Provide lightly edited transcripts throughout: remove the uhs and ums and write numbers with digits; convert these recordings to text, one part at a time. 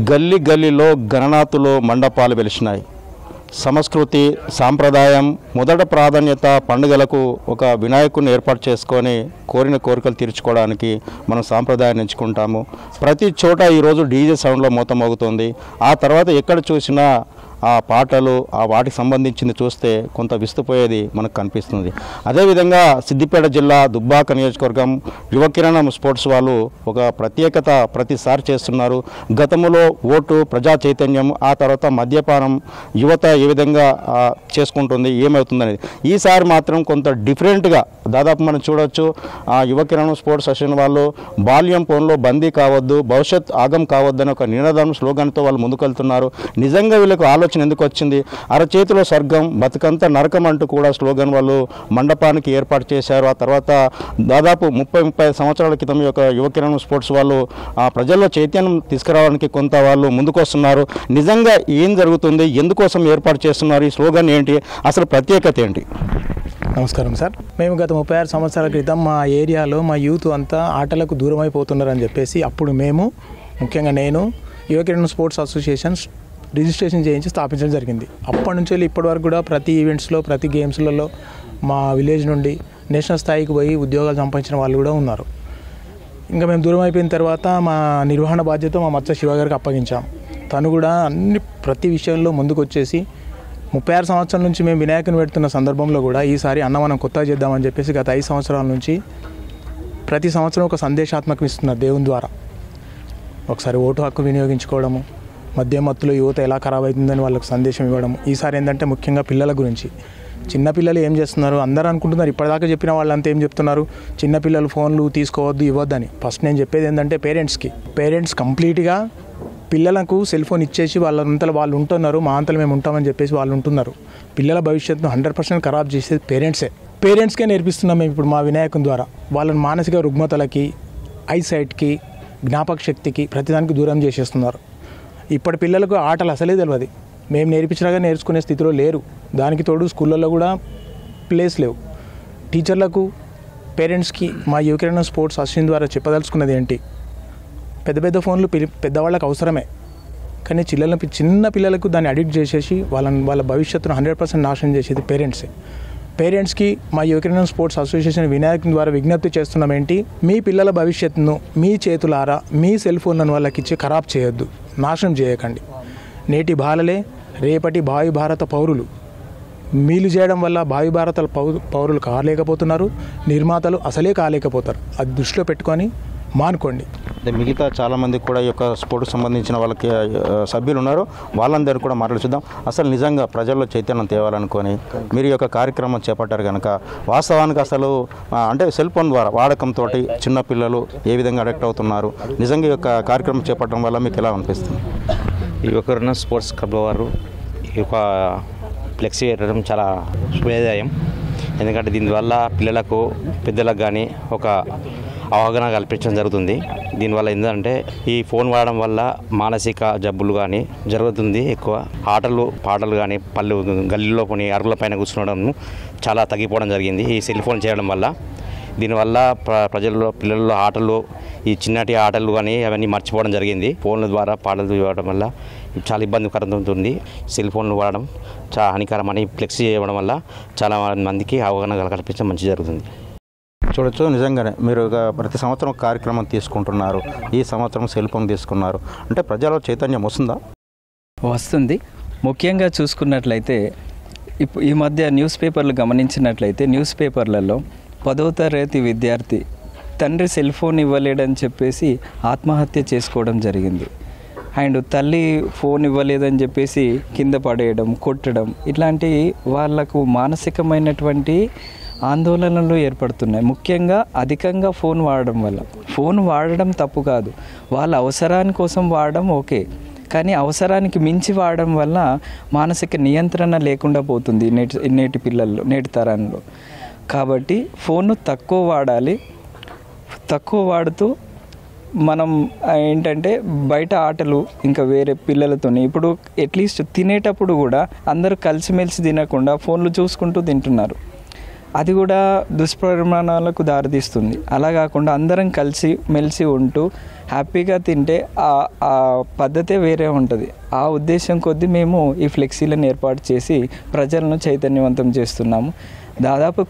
గల్లీ గల్లీలో గణనాథులు మండపాలు వెలిసినాయి. సంస్కృతి సాంప్రదాయం మొదట ప్రాధాన్యత పండుగలకు ఒక వినాయకుడిని ఏర్పాటు చేసుకొని కోరిన కోరికలు తీర్చుకోవడానికి మనం సాంప్రదాయాన్ని ఎంచుకుంటాము. ప్రతి చోట ఈరోజు డీజే సౌండ్లో మోతమోగుతుంది. ఆ తర్వాత ఎక్కడ చూసినా ఆ పాటలు వాటికి సంబంధించింది చూస్తే కొంత విస్తుపోయేది మనకు కనిపిస్తుంది. అదేవిధంగా సిద్దిపేట జిల్లా దుబ్బాక నియోజకవర్గం యువకిరణం స్పోర్ట్స్ వాళ్ళు ఒక ప్రత్యేకత ప్రతిసారి చేస్తున్నారు. గతంలో ఓటు ప్రజా చైతన్యం, ఆ తర్వాత మద్యపానం యువత ఏ విధంగా చేసుకుంటుంది ఏమవుతుందనేది ఈసారి మాత్రం కొంత డిఫరెంట్గా దాదాపు మనం చూడవచ్చు. యువకిరణం స్పోర్ట్స్ అసోసియేషన్ వాళ్ళు బాల్యం ఫోన్లో బందీ కావద్దు, భవిష్యత్ ఆగం కావద్దని ఒక నినాదం స్లోగన్తో వాళ్ళు ముందుకెళ్తున్నారు. నిజంగా వీళ్ళకు ఆలోచన ఎందుకు వచ్చింది? అరచేతిలో స్వర్గం బతుకంత నరకం అంటూ కూడా స్లోగన్ వాళ్ళు మండపానికి ఏర్పాటు చేశారు. ఆ తర్వాత దాదాపు 30 సంవత్సరాల క్రితం యొక్క యువకిరణం స్పోర్ట్స్ వాళ్ళు ప్రజల్లో చైతన్యం తీసుకురావడానికి కొంత వాళ్ళు ముందుకొస్తున్నారు. నిజంగా ఏం జరుగుతుంది, ఎందుకోసం ఏర్పాటు చేస్తున్నారు, ఈ స్లోగన్ ఏంటి, అసలు ప్రత్యేకత ఏంటి? నమస్కారం సార్. మేము గత 36 సంవత్సరాల క్రితం మా ఏరియాలో మా యూత్ అంతా ఆటలకు దూరం అయిపోతున్నారని చెప్పేసి అప్పుడు మేము ముఖ్యంగా నేను యువకిరణం స్పోర్ట్స్ అసోసియేషన్ రిజిస్ట్రేషన్ చేయించి స్థాపించడం జరిగింది. అప్పటి నుంచి ఇప్పటి వరకు కూడా ప్రతి ఈవెంట్స్లో ప్రతి గేమ్స్లలో మా విలేజ్ నుండి నేషనల్ స్థాయికి పోయి ఉద్యోగాలు సంపాదించిన వాళ్ళు కూడా ఉన్నారు. ఇంకా మేము దూరం అయిపోయిన తర్వాత మా నిర్వహణ బాధ్యత మా మచ్చ శివ గారికి అప్పగించాం. తను కూడా ప్రతి విషయంలో ముందుకు వచ్చేసి 36 సంవత్సరాల నుంచి మేము వినాయకుని పెడుతున్న సందర్భంలో కూడా ఈసారి మనం కొత్తగా చేద్దామని చెప్పేసి గత 5 సంవత్సరాల నుంచి ప్రతి సంవత్సరం ఒక సందేశాత్మకం ఇస్తున్నారు దేవుని ద్వారా. ఒకసారి ఓటు హక్కు వినియోగించుకోవడము, మద్యమత్తులో యువత ఎలా ఖరాబ్ అవుతుందని వాళ్ళకు సందేశం ఇవ్వడం. ఈసారి ఏంటంటే ముఖ్యంగా పిల్లల గురించి, చిన్నపిల్లలు ఏం చేస్తున్నారు అందరూ అనుకుంటున్నారు, ఇప్పటిదాకా చెప్పిన వాళ్ళంతా ఏం చెప్తున్నారు, చిన్నపిల్లలు ఫోన్లు తీసుకోవద్దు ఇవ్వద్దని. ఫస్ట్ నేను చెప్పేది ఏంటంటే పేరెంట్స్ కంప్లీట్గా పిల్లలకు సెల్ ఫోన్ ఇచ్చేసి వాళ్ళంతలో వాళ్ళు ఉంటున్నారు, మా అంతలో మేము ఉంటామని చెప్పేసి వాళ్ళు ఉంటున్నారు. పిల్లల భవిష్యత్తును 100% ఖరాబ్ చేసేది పేరెంట్స్కే నేర్పిస్తున్నాం మేము ఇప్పుడు మా వినాయకుని ద్వారా. వాళ్ళని మానసిక రుగ్మతలకి, ఐసైట్కి, జ్ఞాపక శక్తికి ప్రతిదానికి దూరం చేసేస్తున్నారు. ఇప్పటి పిల్లలకు ఆటలు అసలే తెలియదు. మేము నేర్పించినాగా నేర్చుకునే స్థితిలో లేరు. దానికి తోడు స్కూళ్ళల్లో కూడా ప్లేస్ లేవు. టీచర్లకు, పేరెంట్స్కి మా యువకిరణం స్పోర్ట్స్ అసోసియేషన్ ద్వారా చెప్పదలుచుకున్నది ఏంటి, పెద్ద ఫోన్లు పెద్దవాళ్ళకి అవసరమే, కానీ చిన్న పిల్లలకు దాన్ని అడిక్ట్ చేసేసి వాళ్ళ భవిష్యత్తును 100% నాశనం చేసేది పేరెంట్స్కి మా యువకిరణం స్పోర్ట్స్ అసోసియేషన్ వినాయకుని ద్వారా విజ్ఞప్తి చేస్తున్నాం ఏంటి, మీ పిల్లల భవిష్యత్తును మీ చేతులారా మీ సెల్ ఫోన్లను వాళ్ళకి ఇచ్చి ఖరాబ్ చేయొద్దు, నాశనం చేయకండి. నేటి బాలలే రేపటి భావి భారత పౌరులు. మీలు చేయడం వల్ల భావి భారత పౌరులు కాలేకపోతున్నారు, నిర్మాతలు అసలే కాలేకపోతారు. అది దృష్టిలో పెట్టుకొని మానుకోండి. మిగతా చాలామంది కూడా ఈ యొక్క స్పోర్ట్స్ సంబంధించిన వాళ్ళకి సభ్యులు ఉన్నారు, వాళ్ళందరూ కూడా మాట్లాడుచుద్దాం. అసలు నిజంగా ప్రజల్లో చైతన్యం తేవాలనుకొని మీరు ఈ యొక్క కార్యక్రమం చేపట్టారు కనుక వాస్తవానికి అసలు అంటే సెల్ ఫోన్ ద్వారా వాడకంతో చిన్నపిల్లలు ఏ విధంగా అడిక్ట్ అవుతున్నారు, నిజంగా ఈ యొక్క కార్యక్రమం చేపట్టడం వల్ల మీకు ఎలా అనిపిస్తుంది? ఈ యువకిరణం స్పోర్ట్స్ క్లబ్ వారు ఈ యొక్క ఫ్లెక్సీ పెట్టడం చాలా శుభోదయం. ఎందుకంటే దీనివల్ల పిల్లలకు పెద్దలకు కానీ ఒక అవగాహన కల్పించడం జరుగుతుంది. దీనివల్ల ఏంటంటే ఈ ఫోన్ వాడడం వల్ల మానసిక జబ్బులు కానీ జరుగుతుంది. ఎక్కువ పాటలు కానీ గల్లీలో కొన్ని అరుగుల పైన కూర్చునడం చాలా తగ్గిపోవడం జరిగింది ఈ సెల్ ఫోన్ చేయడం వల్ల. దీనివల్ల పిల్లల్లో ఆటలు, ఈ చిన్నటి ఆటలు కానీ అవన్నీ మర్చిపోవడం జరిగింది. ఫోన్ల ద్వారా పాటలు ఇవ్వడం వల్ల చాలా ఇబ్బందికరంగా ఉంటుంది. సెల్ ఫోన్లు వాడడం చాలా హానికరం అని ఫ్లెక్సీ చేయడం వల్ల చాలా మందికి అవగాహన కల్పించడం మంచి జరుగుతుంది. చూడొచ్చు, నిజంగానే మీరు ప్రతి సంవత్సరం కార్యక్రమం తీసుకుంటున్నారు, ఈ సంవత్సరం సెల్ ఫోన్ తీసుకున్నారు అంటే ప్రజల్లో చైతన్యం వస్తుంది. ముఖ్యంగా చూసుకున్నట్లయితే ఈ మధ్య న్యూస్ పేపర్లు గమనించినట్లయితే న్యూస్ పేపర్లలో 10వ తరగతి విద్యార్థి తండ్రి సెల్ ఫోన్ ఇవ్వలేడని చెప్పేసి ఆత్మహత్య చేసుకోవడం జరిగింది. అండ్ తల్లి ఫోన్ ఇవ్వలేదని చెప్పేసి కింద పడేయడం, కొట్టడం, ఇట్లాంటి వాళ్లకు మానసికమైనటువంటి ఆందోళనలు ఏర్పడుతున్నాయి. ముఖ్యంగా అధికంగా ఫోన్ వాడడం వల్ల. ఫోన్ వాడడం తప్పు కాదు, వాళ్ళ అవసరాని కోసం వాడడం ఓకే, కానీ అవసరానికి మించి వాడడం వల్ల మానసిక నియంత్రణ లేకుండా పోతుంది నేటి పిల్లల్లో, నేటి తరంలో. కాబట్టి ఫోన్ను తక్కువ వాడాలి. తక్కువ వాడుతూ మనం ఏంటంటే బయట ఆటలు ఇంకా వేరే పిల్లలతో ఇప్పుడు అట్లీస్ట్ తినేటప్పుడు కూడా అందరూ కలిసిమెలిసి తినకుండా ఫోన్లు చూసుకుంటూ తింటున్నారు. అది కూడా దుష్పరిమాణాలకు దారితీస్తుంది. అలా కాకుండా అందరం కలిసి మెలిసి ఉంటూ హ్యాపీగా తింటే ఆ పద్ధతే వేరే ఉంటుంది. ఆ ఉద్దేశం కొద్దీ మేము ఈ ఫ్లెక్సీలను ఏర్పాటు చేసి ప్రజలను చైతన్యవంతం చేస్తున్నాము. దాదాపు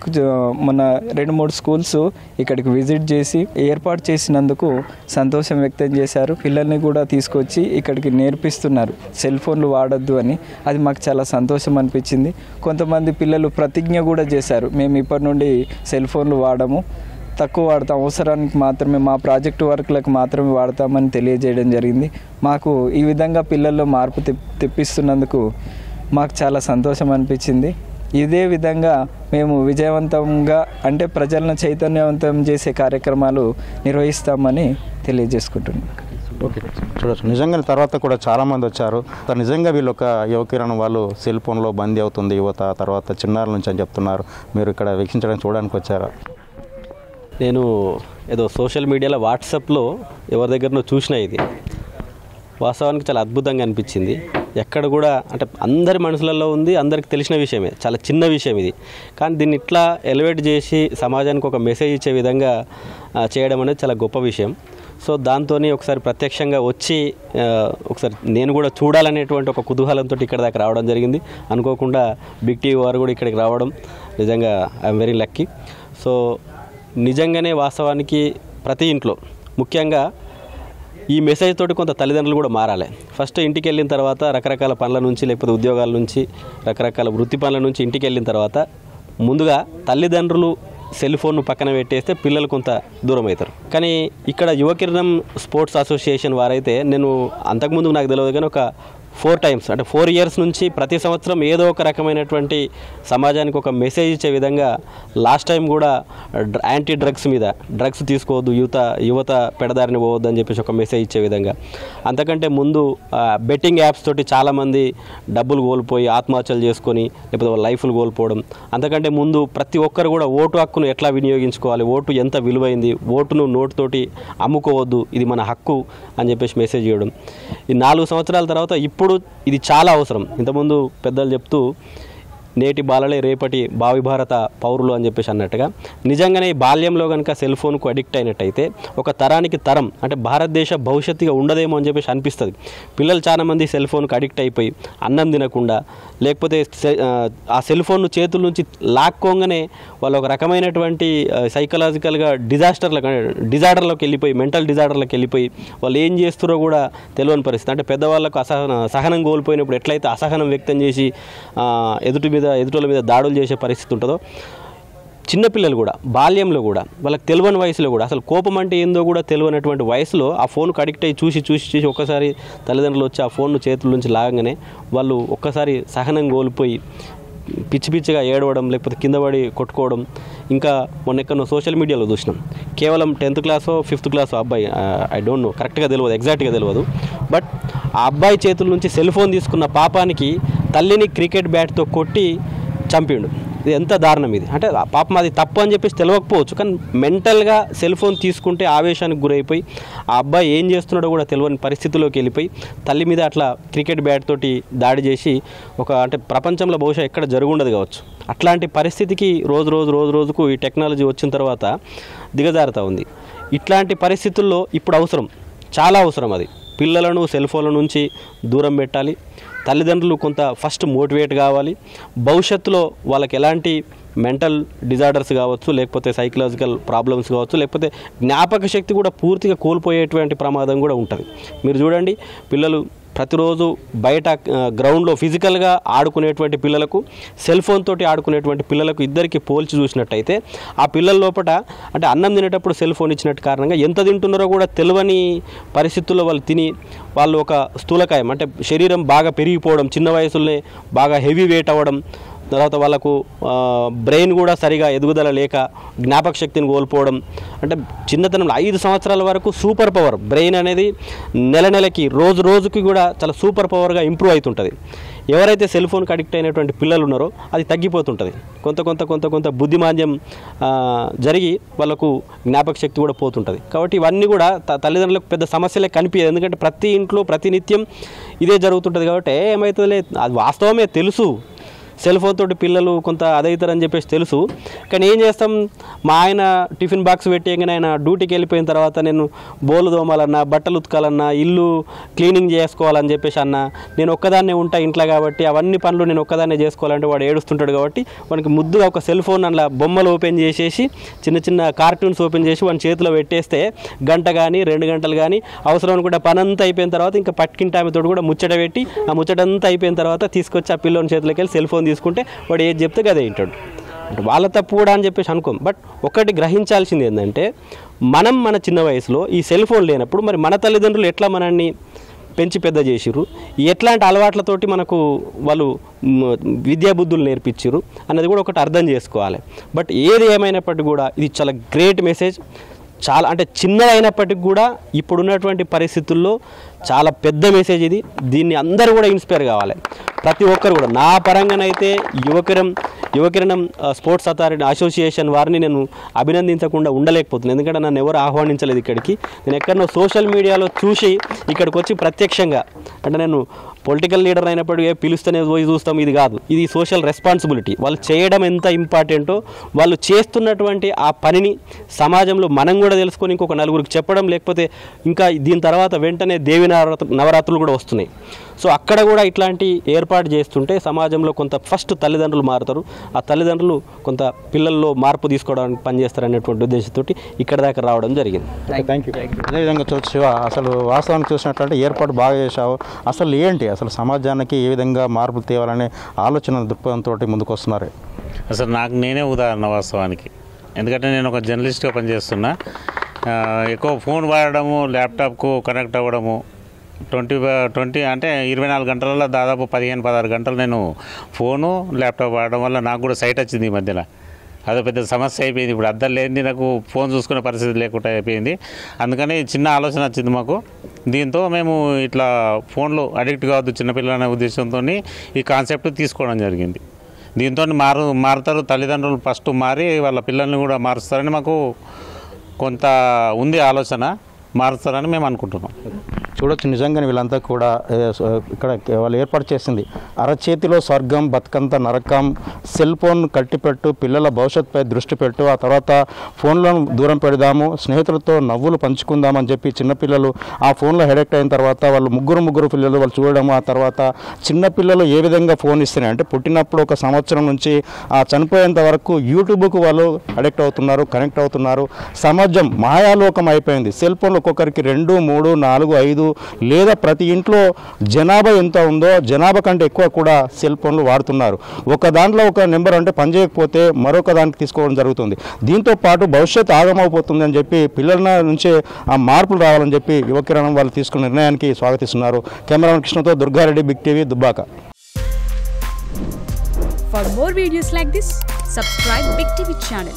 మన 2-3 స్కూల్స్ ఇక్కడికి విజిట్ చేసి ఏర్పాటు చేసినందుకు సంతోషం వ్యక్తం చేశారు. పిల్లల్ని కూడా తీసుకొచ్చి ఇక్కడికి నేర్పిస్తున్నారు సెల్ ఫోన్లు వాడొద్దు అని. అది మాకు చాలా సంతోషం అనిపించింది. కొంతమంది పిల్లలు ప్రతిజ్ఞ కూడా చేశారు, మేము ఇప్పటి నుండి సెల్ ఫోన్లు వాడము, తక్కువ వాడతాం, అవసరానికి మాత్రమే, మా ప్రాజెక్టు వర్క్లకు మాత్రమే వాడతామని తెలియజేయడం జరిగింది. మాకు ఈ విధంగా పిల్లల్లో మార్పు తెప్పిస్తున్నందుకు మాకు చాలా సంతోషం అనిపించింది. ఇదే విధంగా మేము విజయవంతంగా అంటే ప్రజలను చైతన్యవంతం చేసే కార్యక్రమాలు నిర్వహిస్తామని తెలియజేసుకుంటున్నాం. ఓకే, చూడొచ్చు. నిజంగా తర్వాత కూడా చాలామంది వచ్చారు. నిజంగా వీళ్ళు ఒక యువకిరణం వాళ్ళు సెల్ ఫోన్లో బందీ అవుతుంది యువత, తర్వాత చిన్నారుల నుంచి అని చెప్తున్నారు. మీరు ఇక్కడ వీక్షించడానికి చూడడానికి వచ్చారా? నేను ఏదో సోషల్ మీడియాలో వాట్సాప్లో ఎవరి దగ్గరనో చూసిన, ఇది వాస్తవానికి చాలా అద్భుతంగా అనిపించింది. ఎక్కడ కూడా అంటే అందరి మనసులలో ఉంది, అందరికి తెలిసిన విషయమే, చాలా చిన్న విషయం ఇది. కానీ దీన్ని ఇట్లా ఎలివేట్ చేసి సమాజానికి ఒక మెసేజ్ ఇచ్చే విధంగా చేయడం అనేది చాలా గొప్ప విషయం. సో దాంతో ఒకసారి ప్రత్యక్షంగా వచ్చి ఒకసారి నేను కూడా చూడాలనేటువంటి ఒక కుతూహలంతో ఇక్కడ దాకా రావడం జరిగింది. అనుకోకుండా బిగ్ టీవీ వారు కూడా ఇక్కడికి రావడం నిజంగా ఐఎమ్ వెరీ లక్కీ. సో నిజంగానే వాస్తవానికి ప్రతి ఇంట్లో ముఖ్యంగా ఈ మెసేజ్ తోటి కొంత తల్లిదండ్రులు కూడా మారాలి. ఫస్ట్ ఇంటికి వెళ్ళిన తర్వాత రకరకాల పనుల నుంచి లేకపోతే ఉద్యోగాల నుంచి రకరకాల వృత్తి పనుల నుంచి ఇంటికి వెళ్ళిన తర్వాత ముందుగా తల్లిదండ్రులు సెల్ ఫోన్ను పక్కన పెట్టేస్తే పిల్లలు కొంత దూరం అవుతారు. కానీ ఇక్కడ యువకిరణం స్పోర్ట్స్ అసోసియేషన్ వారైతే, నేను అంతకుముందు నాకు తెలియదు కానీ ఒక 4 times అంటే 4 years నుంచి ప్రతి సంవత్సరం ఏదో ఒక రకమైనటువంటి సమాజానికి ఒక మెసేజ్ ఇచ్చే విధంగా లాస్ట్ టైం కూడా యాంటీ డ్రగ్స్ మీద, డ్రగ్స్ తీసుకోవద్దు, యువత పెడదారిని పోవద్దు అని చెప్పేసి ఒక మెసేజ్ ఇచ్చే విధంగా. అంతకంటే ముందు బెట్టింగ్ యాప్స్ తోటి చాలామంది డబ్బులు కోల్పోయి ఆత్మహత్యలు చేసుకొని లేకపోతే వాళ్ళ లైఫ్లు కోల్పోవడం. అంతకంటే ముందు ప్రతి ఒక్కరు కూడా ఓటు హక్కును ఎట్లా వినియోగించుకోవాలి, ఓటు ఎంత విలువైంది, ఓటును నోటుతోటి అమ్ముకోవద్దు, ఇది మన హక్కు అని చెప్పేసి మెసేజ్ ఇవ్వడం. ఈ 4 సంవత్సరాల తర్వాత ఇప్పుడు ఇది చాలా అవసరం. ఇంతకుముందు పెద్దలు చెప్తూ నేటి బాలలే రేపటి భావి భారత పౌరులు అని చెప్పేసి అన్నట్టుగా నిజంగానే బాల్యంలో కనుక సెల్ ఫోన్కు అడిక్ట్ అయినట్టయితే ఒక తరానికి తరం అంటే భారతదేశ భవిష్యత్తుగా ఉండదేమో అని చెప్పేసి అనిపిస్తుంది. పిల్లలు చాలామంది సెల్ ఫోన్కు అడిక్ట్ అయిపోయి అన్నం తినకుండా లేకపోతే ఆ సెల్ ఫోన్ను చేతుల నుంచి లాక్కోగానే వాళ్ళు ఒక రకమైనటువంటి సైకలాజికల్గా డిజార్డర్లోకి వెళ్ళిపోయి మెంటల్ డిజార్డర్లోకి వెళ్ళిపోయి వాళ్ళు ఏం చేస్తారో కూడా తెలియని పరిస్థితి. అంటే పెద్దవాళ్ళకు సహనం కోల్పోయినప్పుడు ఎట్లయితే అసహనం వ్యక్తం చేసి ఎదుటోళ్ళ మీద దాడులు చేసే పరిస్థితి ఉంటుందో, చిన్నపిల్లలు కూడా బాల్యంలో కూడా వాళ్ళకి తెలియని వయసులో కూడా అసలు కోపం అంటే ఏందో కూడా తెలియనటువంటి వయసులో ఆ ఫోన్కు అడిక్ట్ అయ్యి చూసి ఒక్కసారి తల్లిదండ్రులు వచ్చి ఆ ఫోన్ను చేతుల నుంచి లాగగానే వాళ్ళు ఒక్కసారి సహనం కోల్పోయి పిచ్చిగా ఏడవడం లేకపోతే కింద పడి కొట్టుకోవడం. ఇంకా మొన్న సోషల్ మీడియాలో చూసినాం, కేవలం 10th class 5th class అబ్బాయి, ఐ డోంట్ నో కరెక్ట్గా తెలియదు, ఎగ్జాక్ట్గా తెలియదు, బట్ ఆ అబ్బాయి చేతుల నుంచి సెల్ ఫోన్ తీసుకున్న పాపానికి తల్లిని క్రికెట్ బ్యాట్తో కొట్టి చంపిండు. ఇది ఎంత దారుణం ఇది. అంటే పాపం అది తప్పు అని చెప్పేసి తెలియకపోవచ్చు, కానీ మెంటల్గా సెల్ ఫోన్ తీసుకుంటే ఆవేశానికి గురైపోయి ఆ అబ్బాయి ఏం చేస్తున్నాడో కూడా తెలియని పరిస్థితిలోకి వెళ్ళిపోయి తల్లి మీద అట్లా క్రికెట్ బ్యాట్ తోటి దాడి చేసి అంటే ప్రపంచంలో బహుశా ఎక్కడ జరుగుండదు కావచ్చు. అట్లాంటి పరిస్థితికి రోజుకు ఈ టెక్నాలజీ వచ్చిన తర్వాత దిగజారుతూ ఉంది. ఇట్లాంటి పరిస్థితుల్లో ఇప్పుడు అవసరం, చాలా అవసరం. అది పిల్లలను సెల్ ఫోన్ల నుంచి దూరం పెట్టాలి. తల్లిదండ్రులు కొంత ఫస్ట్ మోటివేట్ కావాలి. భవిష్యత్తులో వాళ్ళకి ఎలాంటి మెంటల్ డిజార్డర్స్ కావచ్చు, లేకపోతే సైకలాజికల్ ప్రాబ్లమ్స్ కావచ్చు, లేకపోతే జ్ఞాపక శక్తి కూడా పూర్తిగా కోల్పోయేటువంటి ప్రమాదం కూడా ఉంటుంది. మీరు చూడండి, పిల్లలు ప్రతిరోజు బయట గ్రౌండ్లో ఫిజికల్గా ఆడుకునేటువంటి పిల్లలకు సెల్ ఫోన్ తోటి ఆడుకునేటువంటి పిల్లలకు ఇద్దరికి పోల్చి చూసినట్టయితే ఆ పిల్లల లోపల అంటే అన్నం తినేటప్పుడు సెల్ ఫోన్ ఇచ్చినట్టు కారణంగా ఎంత తింటున్నారో కూడా తెలియని పరిస్థితుల్లో వాళ్ళు తిని వాళ్ళు ఒక స్థూలకాయం అంటే శరీరం బాగా పెరిగిపోవడం, చిన్న వయసులోనే బాగా హెవీ వెయిట్ అవ్వడం, తర్వాత వాళ్ళకు బ్రెయిన్ కూడా సరిగా ఎదుగుదల లేక జ్ఞాపక శక్తిని కోల్పోవడం. అంటే చిన్నతనంలో 5 సంవత్సరాల వరకు సూపర్ పవర్ బ్రెయిన్ అనేది నెలకి రోజుకి కూడా చాలా సూపర్ పవర్గా ఇంప్రూవ్ అవుతుంటుంది. ఎవరైతే సెల్ ఫోన్కి అడిక్ట్ అయినటువంటి పిల్లలు ఉన్నారో అది తగ్గిపోతుంటుంది. కొంత బుద్ధిమాంద్యం జరిగి వాళ్ళకు జ్ఞాపక శక్తి కూడా పోతుంటుంది. కాబట్టి ఇవన్నీ కూడా తల్లిదండ్రులకు పెద్ద సమస్యలే కనిపించదు, ఎందుకంటే ప్రతి ఇంట్లో ప్రతినిత్యం ఇదే జరుగుతుంటుంది. కాబట్టి ఏమవుతుందిలే, అది వాస్తవమే తెలుసు, సెల్ ఫోన్ తోటి పిల్లలు కొంత అదవుతారని చెప్పేసి తెలుసు. కానీ ఏం చేస్తాం, మా ఆయన టిఫిన్ బాక్స్ పెట్టేయగానే ఆయన డ్యూటీకి వెళ్ళిపోయిన తర్వాత నేను బోలు దోమాలన్నా, బట్టలు ఉతకాలన్నా, ఇల్లు క్లీనింగ్ చేసుకోవాలని చెప్పేసి అన్న, నేను ఒక్కదాన్నే ఉంటా ఇంట్లో కాబట్టి అవన్నీ పనులు నేను ఒక్కదాన్నే చేసుకోవాలంటే వాడు ఏడుస్తుంటాడు. కాబట్టి వానికి ముద్దుగా ఒక సెల్ ఫోన్ అలా బొమ్మలు ఓపెన్ చేసేసి చిన్న చిన్న కార్టూన్స్ ఓపెన్ చేసి వాని చేతిలో పెట్టేస్తే గంట కానీ 2 గంటలు కానీ అవసరం అనుకుంటే పని అంతా అయిపోయిన తర్వాత ఇంకా పట్టింటి ఆమెతో కూడా ముచ్చట పెట్టి ఆ ముచ్చటంతా అయిపోయిన తర్వాత తీసుకొచ్చి ఆ పిల్లోని చేతిలోకి వెళ్ళి సెల్ ఫోన్ తీసుకుంటే వాడు ఏది చెప్తే అదే వింటాడు. అంటే వాళ్ళ తప్పు కూడా అని చెప్పేసి అనుకోం. బట్ ఒకటి గ్రహించాల్సింది ఏంటంటే, మనం మన చిన్న వయసులో ఈ సెల్ ఫోన్ లేనప్పుడు మరి మన తల్లిదండ్రులు ఎట్లా మనల్ని పెంచి పెద్ద చేసిర్రు, ఎట్లాంటి అలవాట్లతోటి మనకు వాళ్ళు విద్యాబుద్ధులు నేర్పించారు అన్నది కూడా ఒకటి అర్థం చేసుకోవాలి. బట్ ఏది ఏమైనప్పటికీ కూడా ఇది చాలా గ్రేట్ మెసేజ్. చాలా అంటే చిన్నదైనప్పటికి కూడా ఇప్పుడున్నటువంటి పరిస్థితుల్లో చాలా పెద్ద మెసేజ్ ఇది. దీన్ని అందరూ కూడా ఇన్స్పైర్ కావాలి. ప్రతి ఒక్కరు కూడా. నా పరంగానైతే యువకిరణం స్పోర్ట్స్ అథారిటీ అసోసియేషన్ వారిని నేను అభినందించకుండా ఉండలేకపోతున్నాను. ఎందుకంటే నన్ను ఎవరు ఆహ్వానించలేదు ఇక్కడికి. నేను ఎక్కడనో సోషల్ మీడియాలో చూసి ఇక్కడికి వచ్చి ప్రత్యక్షంగా, అంటే నేను పొలిటికల్ లీడర్ అయినప్పటికీ పిలుస్తూనే పోయి చూస్తాం, ఇది కాదు. ఇది సోషల్ రెస్పాన్సిబిలిటీ. వాళ్ళు చేయడం ఎంత ఇంపార్టెంటో, వాళ్ళు చేస్తున్నటువంటి ఆ పనిని సమాజంలో మనం కూడా తెలుసుకొని ఇంకొక నలుగురికి చెప్పడం, లేకపోతే ఇంకా దీని తర్వాత వెంటనే దేవి నవరాత్రులు కూడా వస్తున్నాయి. సో అక్కడ కూడా ఇట్లాంటి ఏర్పాటు చేస్తుంటే సమాజంలో కొంత ఫస్ట్ తల్లిదండ్రులు మారుతారు. ఆ తల్లిదండ్రులు కొంత పిల్లల్లో మార్పు తీసుకోవడానికి పనిచేస్తారు అనేటువంటి ఉద్దేశంతో ఇక్కడ దాకా రావడం జరిగింది. Thank you. అదేవిధంగా చూసి శివ, అసలు వాస్తవానికి చూసినట్లయితే ఏర్పాటు బాగా చేశావు. అసలు ఏంటి, అసలు సమాజానికి ఏ విధంగా మార్పులు తేవాలనే ఆలోచన దృక్పథంతో ముందుకు వస్తున్నారు? అసలు నాకు నేనే ఉదాహరణ వాస్తవానికి. ఎందుకంటే నేను ఒక జర్నలిస్ట్గా పనిచేస్తున్నా. ఎక్కువ ఫోన్ వాడడము, ల్యాప్టాప్కు కనెక్ట్ అవ్వడము, 20 అంటే 24 గంటలలో దాదాపు 15-16 గంటలు నేను ఫోను ల్యాప్టాప్ వాడడం వల్ల నాకు కూడా సైట్ వచ్చింది ఈ మధ్యన. అదో పెద్ద సమస్య అయిపోయింది. ఇప్పుడు అద్దం లేనిది నాకు ఫోన్ చూసుకునే పరిస్థితి లేకుండా అయిపోయింది. అందుకని చిన్న ఆలోచన వచ్చింది మాకు. దీంతో మేము ఇట్లా ఫోన్లో అడిక్ట్ కావద్దు చిన్నపిల్లలు అనే ఉద్దేశంతో ఈ కాన్సెప్ట్ తీసుకోవడం జరిగింది. దీంతో మారుతారు తల్లిదండ్రులు, ఫస్ట్ మారి వాళ్ళ పిల్లల్ని కూడా మారుస్తారని మాకు కొంత ఉంది ఆలోచన. మారుస్తారని మేము అనుకుంటున్నాం. చూడొచ్చు, నిజంగానే వీళ్ళంతా కూడా ఇక్కడ వాళ్ళు ఏర్పాటు చేసింది అరచేతిలో స్వర్గం బతుకంత నరకం, సెల్ ఫోన్ కట్టిపెట్టు, పిల్లల భవిష్యత్తుపై దృష్టి పెట్టు, ఆ తర్వాత ఫోన్లను దూరం పెడదాము, స్నేహితులతో నవ్వులు పంచుకుందామని చెప్పి చిన్నపిల్లలు ఆ ఫోన్లో హెడెక్ట్ అయిన తర్వాత వాళ్ళు ముగ్గురు పిల్లలు వాళ్ళు చూడడం, ఆ తర్వాత చిన్నపిల్లలు ఏ విధంగా ఫోన్ ఇస్తున్నాయి అంటే పుట్టినప్పుడు 1 సంవత్సరం నుంచి చనిపోయేంత వరకు యూట్యూబ్కు వాళ్ళు అడిక్ట్ అవుతున్నారు, కనెక్ట్ అవుతున్నారు. సమాజం మాయాలోకం అయిపోయింది. సెల్ ఫోన్లు ఒక్కొక్కరికి 2, 3, 4, 5 లేదా ప్రతి ఇంట్లో జనాభా ఎంత ఉందో జనాభా కంటే ఎక్కువ కూడా సెల్ ఫోన్లు వాడుతున్నారు. ఒక దాంట్లో ఒక నెంబర్ అంటే పనిచేయకపోతే మరొక దానికి తీసుకోవడం జరుగుతుంది. దీంతో పాటు భవిష్యత్తు ఆగమైపోతుంది అని చెప్పి పిల్లల నుంచే ఆ మార్పులు రావాలని చెప్పి యువకిరణం వాళ్ళు తీసుకున్న నిర్ణయానికి స్వాగతిస్తున్నారు. కెమెరామెన్ కృష్ణతో Durga Reddy, big TV, Dubbaka. For more videos like this, subscribe Big TV channel.